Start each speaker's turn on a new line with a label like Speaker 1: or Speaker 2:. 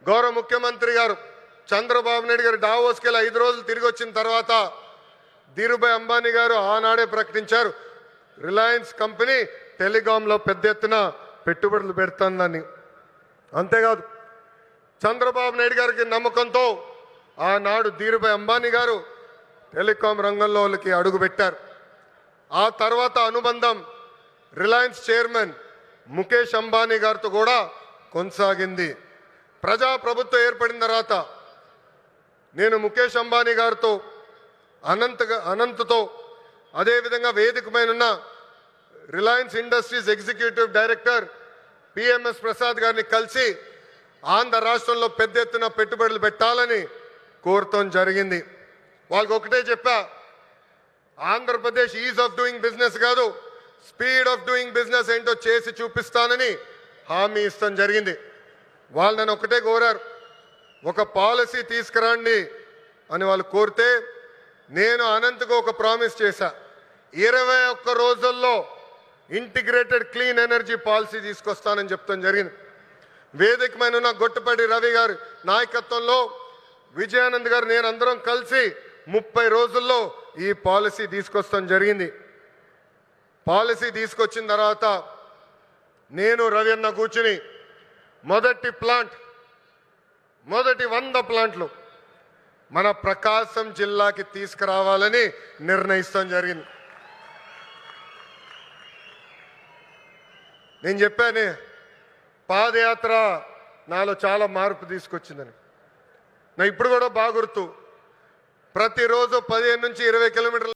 Speaker 1: గౌరవ ముఖ్యమంత్రి గారు చంద్రబాబు నాయుడు గారు డావోస్కి వెళ్ళి 5 రోజులు తిరిగి వచ్చిన తర్వాత ధీరుభాయ్ అంబానీ గారు ఆనాడే ప్రకటించారు, రిలయన్స్ కంపెనీ టెలికాంలో పెద్ద ఎత్తున పెట్టుబడులు పెడుతుందని. అంతేకాదు చంద్రబాబు నాయుడు గారికి నమ్మకంతో ఆనాడు ధీరుభాయ్ అంబానీ గారు టెలికాం రంగంలోకి అడుగుపెట్టారు. ఆ తర్వాత అనుబంధం రిలయన్స్ చైర్మన్ ముఖేష్ అంబానీ గారితో కూడా కొనసాగింది. ప్రజాప్రభుత్వం ఏర్పడిన తర్వాత నేను ముఖేష్ అంబానీ గారితో అనంత్తో అదేవిధంగా వేదిక పైన ఉన్న Reliance industries executive director PMS Prasad గారిని కలిసి ఆంధ్ర రాష్ట్రంలో పెద్ద ఎత్తున పెట్టుబడులు పెట్టాలని కోరటం జరిగింది. వాళ్ళకి ఒకటే చెప్పా, Andhra Pradesh is of doing business కాదు, స్పీడ్ ఆఫ్ డూయింగ్ బిజినెస్ ఏంటో చేసి చూపిస్తానని హామీ ఇస్తాం జరిగింది. వాళ్ళు నన్ను ఒకటే కోరారు, ఒక పాలసీ తీసుకురండి అని వాళ్ళు కోరితే నేను అనంతగా ఒక ప్రామిస్ చేశా, 21 రోజుల్లో ఇంటిగ్రేటెడ్ క్లీన్ ఎనర్జీ పాలసీ తీసుకొస్తానని చెప్తాం జరిగింది. వేదిక మీద ఉన్న గొట్టపాటి రవి గారి నాయకత్వంలో విజయానంద్ గారు నేను అందరం కలిసి 30 రోజుల్లో ఈ పాలసీ తీసుకొస్తాం జరిగింది. పాలసీ తీసుకొచ్చిన తర్వాత నేను రవి అన్న కూర్చుని మొదటి 100 ప్లాంట్లు మన ప్రకాశం జిల్లాకి తీసుకురావాలని నిర్ణయిస్తాం జరిగింది. నేను చెప్పాను, పాదయాత్ర నాలో చాలా మార్పు తీసుకొచ్చిందని. నా ఇప్పుడు కూడా బాగా గుర్తు, ప్రతిరోజు 15 నుంచి 20 కిలోమీటర్లు